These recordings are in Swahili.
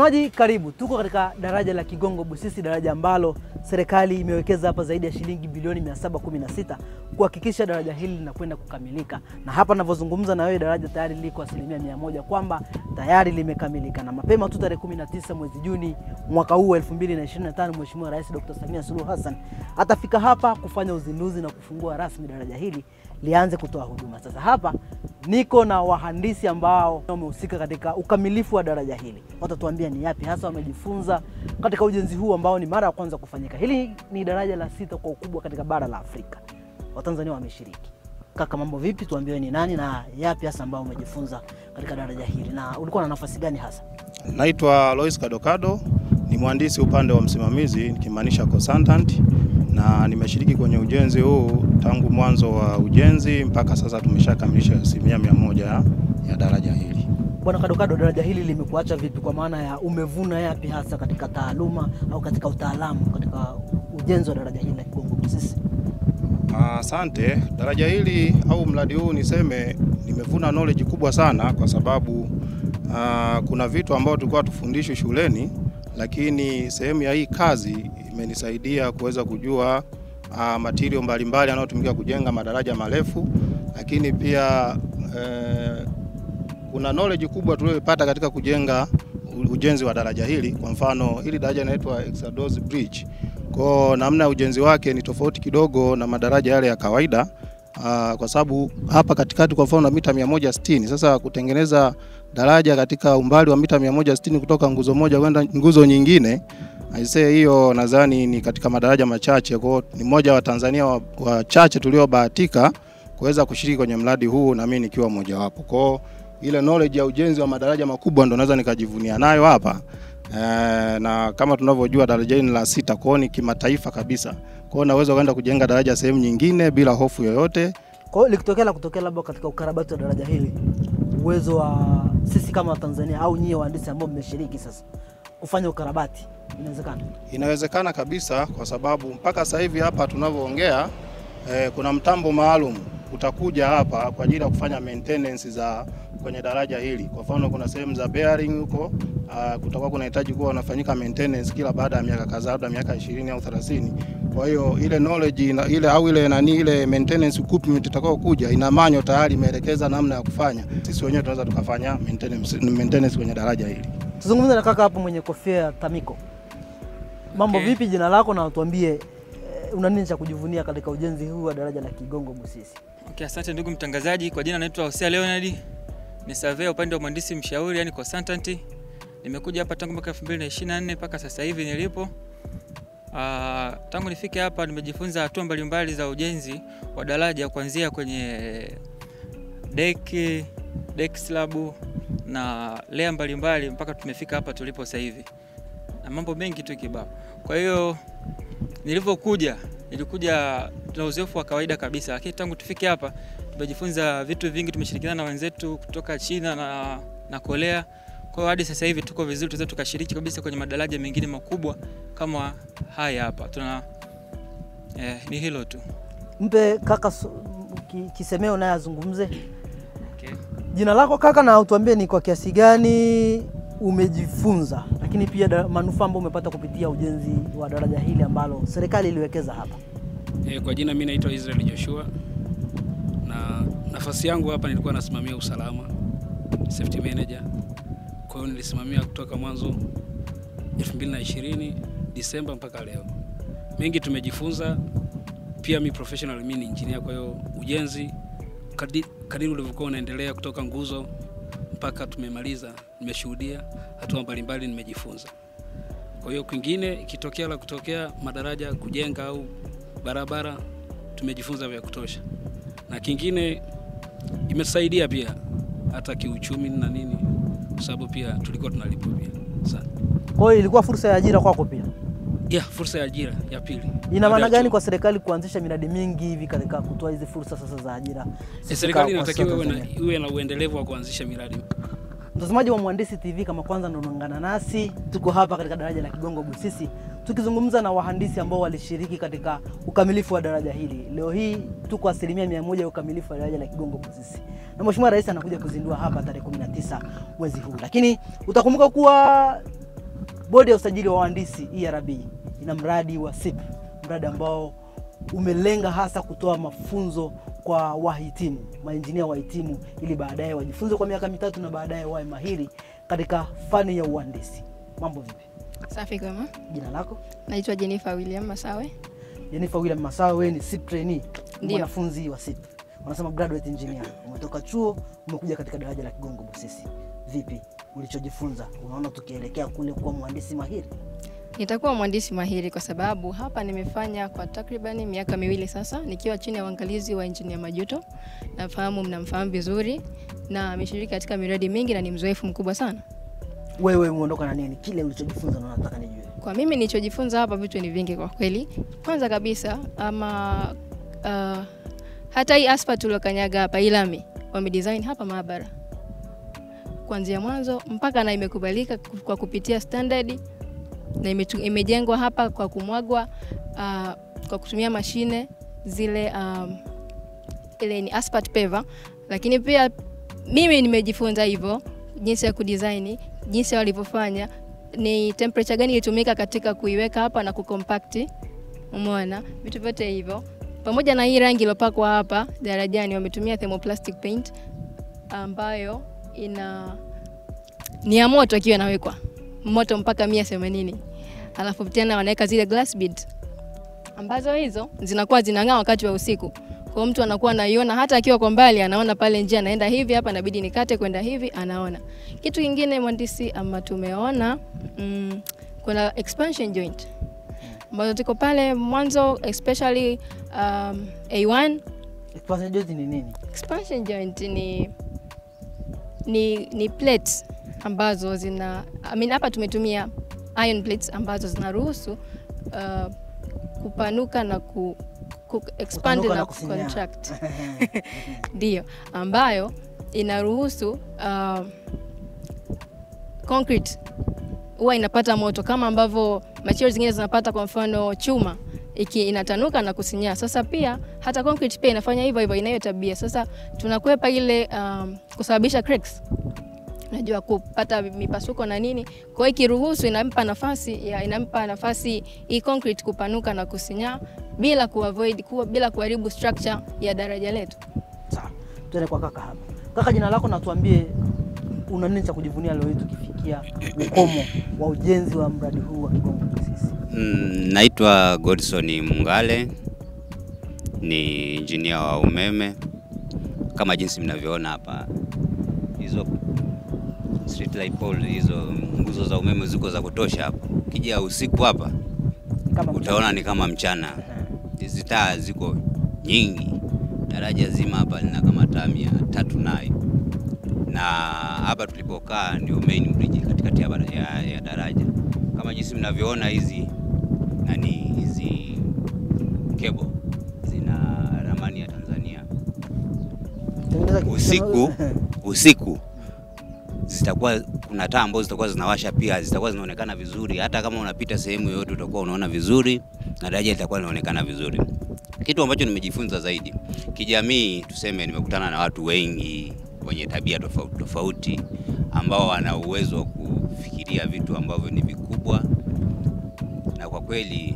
Mtazamaji karibu, tuko katika daraja la Kigongo Busisi, daraja ambalo serikali imewekeza hapa zaidi ya shilingi bilioni 716 kuhakikisha daraja hili linakwenda kukamilika. Na hapa ninavyozungumza na wewe daraja tayari liko 100% kwamba tayari limekamilika. Na mapema tu tarehe 19 mwezi Juni mwaka huu 2025 Mheshimiwa Rais Dr. Samia Suluhu Hassan atafika hapa kufanya uzinduzi na kufungua rasmi daraja hili lianze kutoa huduma. Sasa hapa niko na wahandisi ambao wamehusika katika ukamilifu wa daraja hili. Watatuambia ni yapi hasa wamejifunza katika ujenzi huu ambao ni mara ya kwanza kufanyika. Hili ni daraja la 6 kwa ukubwa katika bara la Afrika. Watanzania wameshiriki. Kaka, mambo vipi? Tuambie ni nani na yapi hasa ambao umejifunza katika daraja hili na ulikuwa na nafasi gani hasa? Naitwa Lois Kadokado, ni mhandisi upande wa msimamizi nikimaanisha consultant, na nimeshiriki kwenye ujenzi huu tangu mwanzo wa ujenzi mpaka sasa tumeshakamilisha 100% ya daraja hili. Bwana Kadokado, daraja hili limekuacha vipi, kwa maana ya umevuna yapi hasa katika taaluma au katika utaalamu katika ujenzi wa daraja hili la Kigongo Busisi? Asante. Daraja hili au mradi huu niseme nimevuna knowledge kubwa sana, kwa sababu kuna vitu ambavyo tulikuwa tufundishwe shuleni, lakini sehemu ya hii kazi imenisaidia kuweza kujua material mbalimbali yanayotumika kujenga madaraja marefu, lakini pia kuna knowledge kubwa tuliyopata katika kujenga ujenzi wa daraja hili. Kwa mfano, hili daraja linaitwa Exodus Bridge. Kwa namna ujenzi wake ni tofauti kidogo na madaraja yale ya kawaida, kwa sababu hapa katikati kwa mfano mita 160. Sasa kutengeneza daraja katika umbali wa mita 160 kutoka nguzo moja kwenda nguzo nyingine, aisee, hiyo nadhani ni katika madaraja machache. Kwa ni mmoja wa Tanzania wachache tuliobahatika kuweza kushiriki kwenye mradi huu, na mimi nikiwa mmoja wapo. Kwa ile knowledge ya ujenzi wa madaraja makubwa ndo naweza nikajivunia nayo hapa. Na kama tunavyojua daraja hili ni la 6, kwa ni kimataifa kabisa. Kwa naweza kwenda kujenga daraja sehemu nyingine bila hofu yoyote. Kwa likitokea labda katika ukarabati wa daraja hili, uwezo wa sisi kama Tanzania au nyie wahandisi ambao mmeshiriki sasa kufanya ukarabati, inawezekana? Inawezekana kabisa, kwa sababu mpaka sasa hivi hapa tunavyoongea kuna mtambo maalum utakuja hapa kwa ajili ya kufanya maintenance za kwenye daraja hili. Kwa mfano kuna sehemu za bearing huko, kutakuwa kunahitaji kuwa unafanyika maintenance kila baada ya miaka kadhaa, labda miaka 20 au 30. Kwa hiyo ile knowledge ile maintenance equipment itakao kuja ina manyo tayari imeelekeza namna ya kufanya. Sisi wenyewe tunaweza tukafanya maintenance kwenye daraja hili. Tuzungumze na kaka hapo mwenye kofia ya Tamiko. Mambo vipi, jina lako na utuambie una nini cha kujivunia katika ujenzi huu wa daraja la Kigongo Busisi? Okay, asante ndugu mtangazaji. Kwa jina naitwa Hosea Leonard. Ni surveyor upande wa mhandisi mshauri, yani consultant. Nimekuja hapa tangu mwaka 2024 mpaka sasa hivi nilipo. Tangu nifike hapa nimejifunza hatua mbalimbali za ujenzi wa daraja, kuanzia kwenye deck slab na layer mbalimbali mpaka tumefika hapa tulipo sasa hivi. Na mambo mengi tu kibao. Kwa hiyo nilikuja tuna uzoefu wa kawaida kabisa, lakini tangu tufike hapa tumejifunza vitu vingi. Tumeshirikiana na wenzetu kutoka China na Korea. Kwa hiyo hadi sasa hivi tuko vizuri, tunaweza tukashiriki kabisa kwenye madaraja mengine makubwa kama haya hapa. Ni hilo tu. Mpe kaka kisemeo naye azungumze. Okay. Jina lako kaka, na utuambie ni kwa kiasi gani umejifunza, lakini pia manufaa ambayo umepata kupitia ujenzi wa daraja hili ambalo serikali iliwekeza hapa. Kwa jina mimi naitwa Israel Joshua, na nafasi yangu hapa nilikuwa nasimamia usalama, safety manager. Kwa hiyo nilisimamia kutoka mwanzo 2020 Disemba mpaka leo. Mengi tumejifunza, pia mimi professional, mimi ni engineer. Kwa hiyo ujenzi kadiri ulivyokuwa unaendelea kutoka nguzo mpaka tumemaliza, nimeshuhudia hatua mbalimbali, nimejifunza. Kwa hiyo kwingine ikitokea kutokea madaraja kujenga au barabara, tumejifunza vya kutosha. Na kingine imesaidia pia hata kiuchumi na nini, kwa sababu pia tulikuwa tunalipo pia. Asante. Kwa hiyo ilikuwa fursa ya ajira kwako pia? Fursa ya ajira ya pili. Ina maana gani kwa serikali kuanzisha miradi mingi hivi katika kutoa hizi fursa sasa za ajira? Serikali inatakiwa iwe na uendelevu wa kuanzisha miradi. Mtazamaji wa Mhandisi TV, kama kwanza ndio unaungana nasi, tuko hapa katika daraja la Kigongo Busisi tukizungumza na wahandisi ambao walishiriki katika ukamilifu wa daraja hili. Leo hii tuko 100% ya ukamilifu wa daraja la Kigongo Busisi. Na Mheshimiwa Rais anakuja kuzindua hapa tarehe 19 mwezi huu. Lakini utakumbuka kuwa Bodi ya usajili wa wahandisi ERB ina mradi wa SIP, mradi ambao umelenga hasa kutoa mafunzo kwa wahitimu, maengineer wahitimu, ili baadaye wajifunze kwa miaka 3 na baadaye wawe mahiri katika fani ya uhandisi. Mambo vipi? Safi kama. Jina lako? Naitwa Jennifer William Masawe. Jennifer William Masawe, wewe ni SIP trainee, mwanafunzi wa SIP. Wanasema graduate engineer. Umetoka chuo, umekuja katika daraja la Kigongo Busisi. Vipi ulichojifunza? Unaona tukielekea kule kuwa mhandisi mahiri? Nitakuwa mhandisi mahiri kwa sababu hapa nimefanya kwa takribani miaka 2 sasa nikiwa chini ya uangalizi wa engineer Majuto. Nafahamu mnamfahamu vizuri na ameshiriki katika miradi mingi na ni mzoefu mkubwa sana. Wewe umeondoka na nini? Kile ulichojifunza na nataka nijue. Kwa mimi nilichojifunza hapa vitu ni vingi kwa kweli. Kwanza kabisa hata hii asphalt tulokanyaga hapa ilami wamedesign hapa maabara. Kuanzia mwanzo mpaka na imekubalika kwa kupitia standard na imejengwa hapa kwa kumwagwa kwa kutumia mashine zile ile ni asphalt paver, lakini pia mimi nimejifunza hivyo jinsi ya kudesign, jinsi walivyofanya, ni temperature gani ilitumika katika kuiweka hapa na kucompact. Umeona vitu vyote hivyo. Pamoja na hii rangi iliyopakwa hapa darajani wametumia thermoplastic paint ambayo ni ya moto ikiwa inawekwa moto mpaka 180. Alafu tena wanaweka zile glass beads ambazo hizo zinakuwa zinang'aa wakati wa usiku. Kwa mtu anakuwa anaiona hata akiwa kwa mbali, anaona pale njia anaenda hivi, hapa inabidi nikate kwenda hivi, anaona. Kitu kingine mhandisi ama tumeona kuna expansion joint ambazo tuko pale mwanzo, especially A1. Expansion joint ni nini? Expansion joint ni plates ambazo hapa tumetumia iron plates ambazo zinaruhusu kupanuka na expand na contract. Ndio ambayo inaruhusu concrete huwa inapata moto kama ambavyo materials zingine zinapata, kwa mfano chuma inatanuka na kusinya. Sasa pia hata concrete pia inafanya hivyo inayo tabia. Sasa tunakwepa ile kusababisha cracks, unajua kupata mipasuko na nini. Kwa hiyo ikiruhusu inampa nafasi hii concrete kupanuka na kusinya bila kuharibu structure ya daraja letu. Sawa. Tuende kwa kaka hapa. Kaka, jina lako na tuambie una nini cha kujivunia leo hii tukifikia ukomo wa ujenzi wa mradi huu wa Kigongo Busisi? Naitwa Godson Mungale, ni engineer wa umeme. Kama jinsi mnavyoona hapa, hizo street light pole, hizo nguzo za umeme ziko za kutosha hapa. Ukija usiku hapa utaona ni kama mchana. Hizi taa ziko nyingi. Daraja zima hapa lina kama taa 300 nayo. Na hapa tulipokaa ndio main bridge katikati ya daraja. Kama jinsi mnavyoona hizi cable zina ramani ya Tanzania. Usiku zitakuwa kuna taa ambazo zitakuwa zinawasha, pia zitakuwa zinaonekana vizuri. Hata kama unapita sehemu yoyote utakuwa unaona vizuri na daraja litakuwa linaonekana vizuri. Kitu ambacho nimejifunza zaidi kijamii, tuseme nimekutana na watu wengi wenye tabia tofauti ambao wana uwezo wa kufikiria vitu ambavyo ni vikubwa, na kwa kweli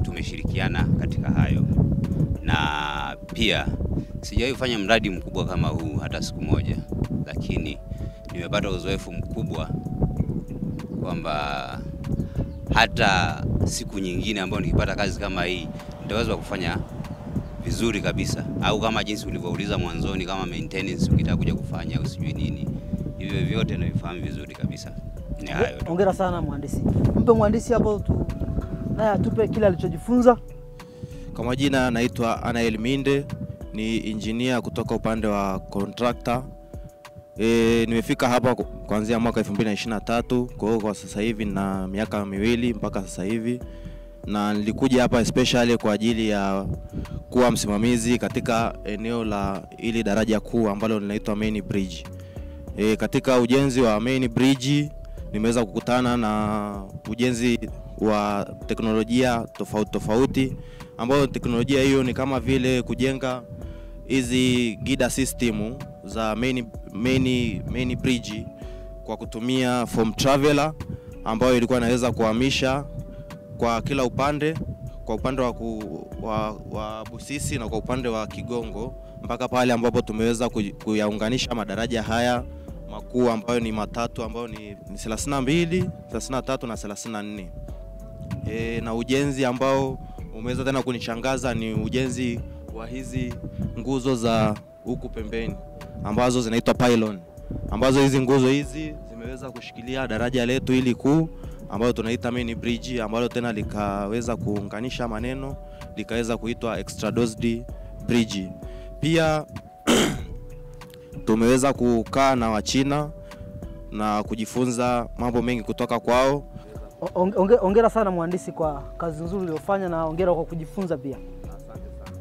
tumeshirikiana katika hayo. Na pia sijawahi kufanya mradi mkubwa kama huu hata siku moja, lakini nimepata uzoefu mkubwa kwamba hata siku nyingine ambayo nikipata kazi kama hii nitaweza kufanya vizuri kabisa, au kama jinsi ulivyouliza mwanzoni, kama maintenance ukitaka kuja kufanya usijui nini, hivyo vyote navifahamu vizuri kabisa. Ni hayo. Hongera sana mhandisi. Mpe mhandisi hapo tupe kile alichojifunza. Kwa majina naitwa Anael Minde, ni engineer kutoka upande wa contractor. Nimefika hapa kuanzia mwaka 2023, kwa sasa hivi na miaka 2 mpaka sasa hivi. Na nilikuja hapa especially kwa ajili ya kuwa msimamizi katika eneo la ili daraja kuu ambalo linaitwa main bridge. Katika ujenzi wa main bridge nimeweza kukutana na ujenzi wa teknolojia tofauti ambayo teknolojia hiyo ni kama vile kujenga hizi gida system za main bridge kwa kutumia foam traveler ambayo ilikuwa inaweza kuhamisha kwa kila upande, kwa upande wa Busisi na kwa upande wa Kigongo, mpaka pale ambapo tumeweza kuyaunganisha madaraja haya makuu ambayo ni matatu, ambayo ni 32, 33 na 34. Na ujenzi ambao umeweza tena kunishangaza ni ujenzi wa hizi nguzo za huku pembeni ambazo zinaitwa pylon, ambazo hizi nguzo hizi zimeweza kushikilia daraja letu hili kuu ambayo tunaita main bridge, ambalo tena likaweza kuunganisha maneno likaweza kuitwa extradosed bridge. Pia tumeweza kukaa na Wachina na kujifunza mambo mengi kutoka kwao. Hongera sana mhandisi kwa kazi nzuri uliyofanya, na hongera kwa kujifunza pia. Asante sana.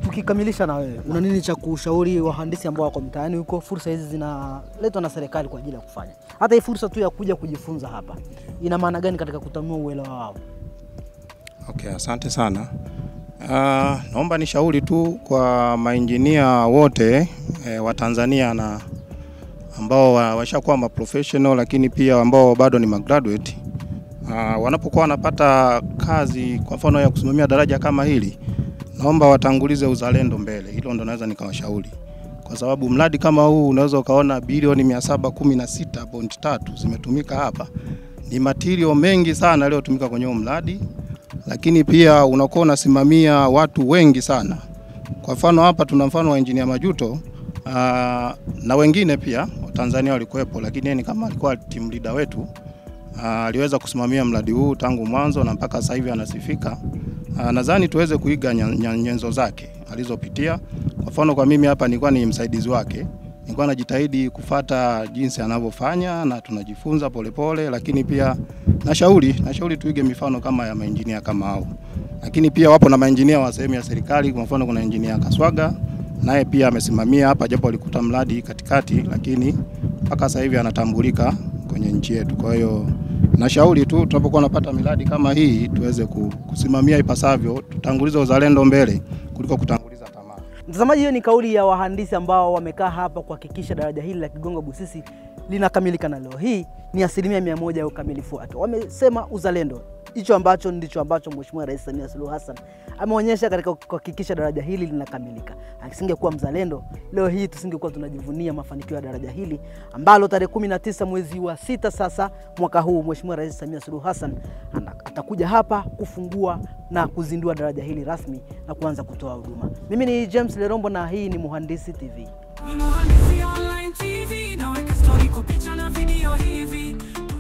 Tukikamilisha na wewe, una nini cha kushauri wahandisi ambao wako mtaani huko? Fursa hizi zinaletwa na serikali kwa ajili ya kufanya. Hata hii fursa tu ya kuja kujifunza hapa ina maana gani katika kutanua uelewa wao? Okay, asante sana. Naomba nishauri tu kwa mainjinia wote wa Tanzania na ambao washakuwa maprofessional, lakini pia ambao bado ni graduate, wanapokuwa wanapata kazi kwa mfano ya kusimamia daraja kama hili, naomba watangulize uzalendo mbele. Hilo ndo naweza nikawashauri, kwa sababu mradi kama huu unaweza ukaona bilioni 716.3 zimetumika hapa. Ni material mengi sana yaliyotumika kwenye mradi, lakini pia unakuwa unasimamia watu wengi sana. Kwa mfano hapa tuna mfano wa engineer Majuto, na wengine pia Tanzania walikuwepo, lakini ni kama alikuwa team leader wetu. Aliweza kusimamia mradi huu tangu mwanzo na mpaka sasa hivi anasifika. Nadhani tuweze kuiga nyenzo zake alizopitia. Kwa mfano kwa mimi hapa nilikuwa ni msaidizi wake, nilikuwa najitahidi kufuata jinsi anavyofanya na tunajifunza polepole, lakini pia nashauri tuige mifano kama ya maengineer kama hao. Lakini pia wapo na maengineer wa sehemu ya serikali, kwa mfano kuna engineer Kaswaga, naye pia amesimamia hapa japo alikuta mradi katikati, lakini mpaka sasa hivi anatambulika kwenye nchi yetu. Kwa hiyo nashauri tu tunapokuwa tunapata miradi kama hii tuweze kusimamia ipasavyo, tutangulize uzalendo mbele kuliko kutanguliza tamaa. Mtazamaji, hiyo ni kauli ya wahandisi ambao wamekaa hapa kuhakikisha daraja hili la Kigongo Busisi linakamilika, na leo hii ni 100% ya ukamilifu wake. Wamesema uzalendo. Hicho ambacho ndicho ambacho Mheshimiwa Rais Samia Suluhu Hassan ameonyesha katika kuhakikisha daraja hili linakamilika. Asingekuwa mzalendo, leo hii tusingekuwa tunajivunia mafanikio ya daraja hili ambalo tarehe 19 mwezi wa 6 sasa mwaka huu Mheshimiwa Rais Samia Suluhu Hassan atakuja hapa kufungua na kuzindua daraja hili rasmi na kuanza kutoa huduma. Mimi ni James Lerombo na hii ni Muhandisi TV.